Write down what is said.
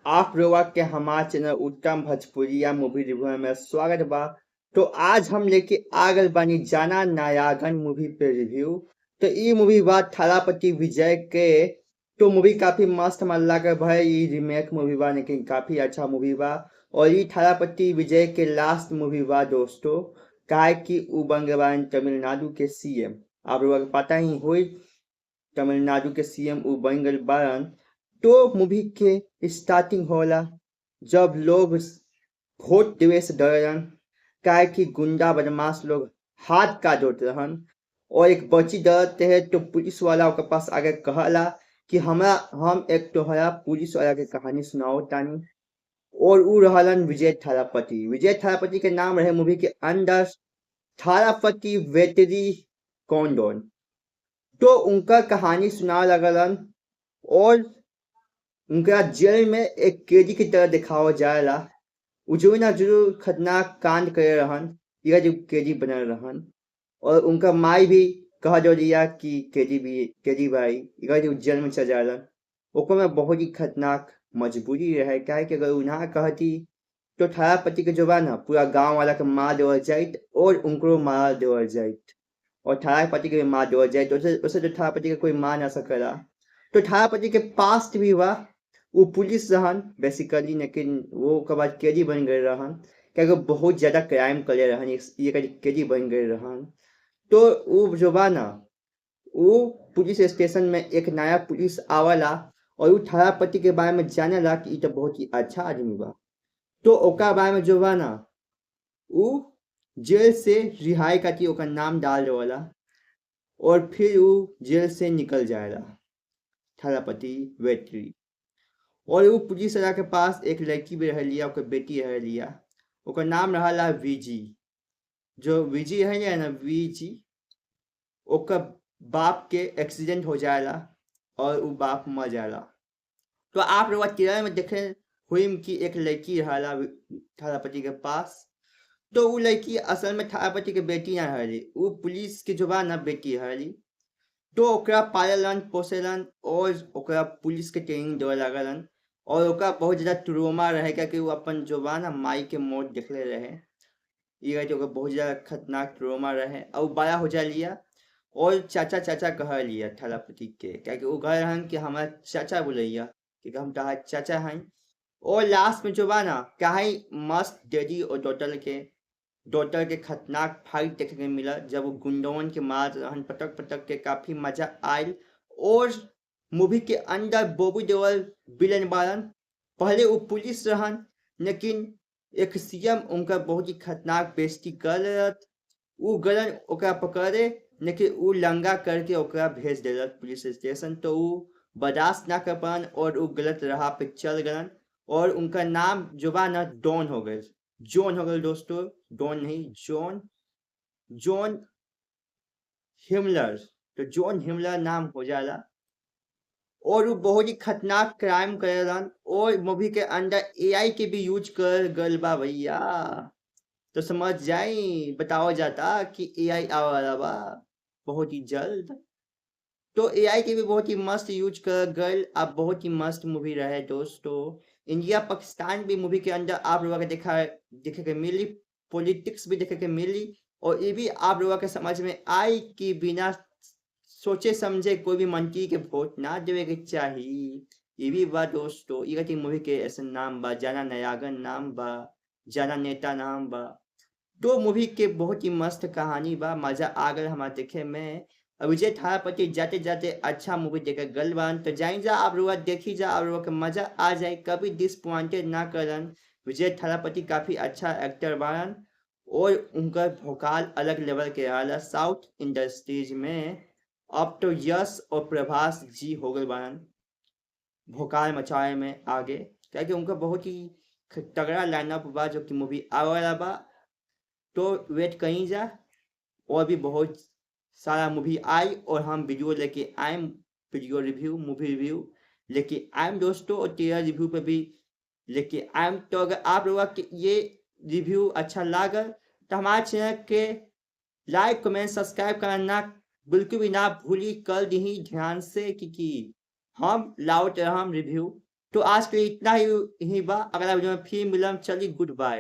आप लोग के हमारे चैनल उत्तम भोजपुरिया मूवी रिव्यू में स्वागत बा। तो आज हम लेके आ गए बानी जाना नायागन मूवी पे रिव्यू। तो ये मूवी बा थालापति विजय के। तो मूवी काफी मस्त मन लगा भाई, ये रीमेक मूवी बा लेकिन काफी अच्छा मूवी बा। और ये थालापति विजय के लास्ट मूवी बा दोस्तों। काहे कि उ बन गए बानी तमिलनाडु के सीएम। आप लोग को पता ही हुई, तमिलनाडु के सीएम उ बन गए बारन। तो मूवी के स्टार्टिंग होला जब लोग वोट देवे से डरन, काहे कि गुंडा बदमाश लोग हाथ का जोत रहन। और एक बच्ची डरते है तो पुलिस वाला के पास आगे कहला कि हम एक तोहरा पुलिस वाला के कहानी सुनाओ तानी। और उ रहलन विजय थालापति। विजय थालापति के नाम रहे मूवी के अंदर थालापति वेटरी कॉन्डोन। तो उनका कहानी सुना लगलन। और उनका जेल में एक कैदी की तरह दिखावा जाएला। उजू ना जरूर खतरनाक कांड करे रहन, यह जो कैदी बनल रहन। और उनका माई भी कह दो दिया कि कैदी भाई यह जो जेल में चल जालन। ओकर में बहुत ही खतरनाक मजबूरी रहे, काहे कि अगर उन्हा कहती तो थारापति के जो बा ना पूरा गांव वाला के मार देवल जाइत और उनको मार देवल जाइत। और थारापति के भी मार देवल जाइत, उसे तो थारापति के कोई मार ना सकेला। तो थारापति के पास भी बा, वो पुलिस रहन बेसिकली, लेकिन वो के बाद कैदी बन गए रहन। क्या बहुत ज्यादा क्राइम करे रहन, ये कैदी बन गए रहन। तो वो जो बा ना, वो पुलिस स्टेशन में एक नया पुलिस आवला। और वो थारापति के बारे में जानेला कि ई तो बहुत ही अच्छा आदमी बा। तो ओका बारे में जो बा ना, वो जेल से रिहाई करके ओका नाम डाल देवला। और फिर वो जेल से निकल जाएला थारापति वेटरी। और वो पुलिस वाला के पास एक लड़की भी रह लिया, ओकर बेटी रह लिया। ओकर नाम रहला वीजी। जो वीजी है ना, वीजी ओकर बाप के एक्सीडेंट हो जाएला और वो बाप मर जाएला। तो आप लोग ट्रेलर में देखे हुई कि एक लड़की रहला थारापति के पास। तो वो लड़की असल में थारापति के बेटी ना रहली, वो पुलिस के जो बा ना बेटी रहली। तो ओकरा पालन पोसेलन और ओकरा पुलिस के ट्रेनिंग देवे लगलन। और ओकरा बहुत ज्यादा ट्रोमा रहे, कि वो अपन जो बा ना माई के मौत देखले रहे। ये रहे ओकर बहुत ज्यादा खतरनाक ट्रोमा रहे। और वो बड़ा हो जा लिया और चाचा चाचा कह लिया थालापति के, क्या वो घर रहन कि हमारा चाचा बोलैया कि हम तहार चाचा हैं। और लास्ट में जो बा ना काहे मस्त डैडी और डॉटर के खतरनाक फाइट देखने के मिला, जब वो गुंडवन के मार रहन पटक पटक के, काफी मजा आयल। और मूवी के अंदर बॉबी देओल विलेन बारन। पहले वो पुलिस रहन, लेकिन एक सीएम उनका बहुत ही खतरनाक बेइज्जती कर रहत। वो गलन ओकरा पकड़े, लेकिन वो लंगा करके ओकरा भेज देलत पुलिस स्टेशन। तो वो बर्दाश्त ना कर पान और वो गलत राह पे चल गलन। और उनका नाम जो बा ना डॉन हो गए, जॉन हो गए दोस्तों। डॉन नहीं, जॉन, जॉन हिमलर। तो जॉन हिमलर नाम हो जाला। और वो बहुत ही खतरनाक क्राइम करेलन। और मूवी के अंदर एआई के भी यूज कर गल बा भैया। तो समझ जाई, बताओ जाता कि एआई आने वाला बा बहुत ही जल्द। तो एआई के भी बहुत ही मस्त यूज कर गए। अब बहुत ही मस्त मूवी रहे दोस्तों। इंडिया पाकिस्तान भी मूवी के अंदर आप लोगों को देखे के मिली, पॉलिटिक्स भी देखे के मिली। और ये भी आप लोगों के समझ में आई कि बिना सोचे समझे कोई भी मंत्री के वोट ना देवे के चाहिए। ये भी बा दोस्तों। ये मूवी के ऐसे नाम बा, जाना नयागन नाम बा, जाना नेता नाम बा। तो मूवी के बहुत ही मस्त कहानी बा, मजा आ गल हमारे देखे में। विजय थालापति जाते जाते अच्छा मूवी देखे गल बान। तो जाई जा आप लोग देखी जा, आप लोग के मजा आ जाए, कभी डिसपॉइंटेड ना करन। विजय थालापति काफी अच्छा एक्टर बारन। और उनका भोकाल अलग लेवल के आला साउथ इंडस्ट्रीज में। अब तो यश और प्रभास जी हो गए बारन भोकाल मचाए में आगे, क्योंकि उनका बहुत ही तगड़ा लाइनअप बा जो कि मूवी आवे वाला बा। तो वेट कहीं जा, और भी बहुत सारा मूवी आई और हम वीडियो लेके आए, वीडियो रिव्यू, मूवी रिव्यू लेके आए दोस्तों। और तेरा रिव्यू पे भी लेके आए। तो अगर आप लोगों के ये रिव्यू अच्छा लगा तो हमारे चैनल के लाइक कमेंट सब्सक्राइब करना बिल्कुल भी ना भूली, कर दी ध्यान से, क्योंकि हम लाउट हम रिव्यू। तो आज के लिए इतना ही बा। अगला वीडियो में फिर मिलम, चली गुड बाय।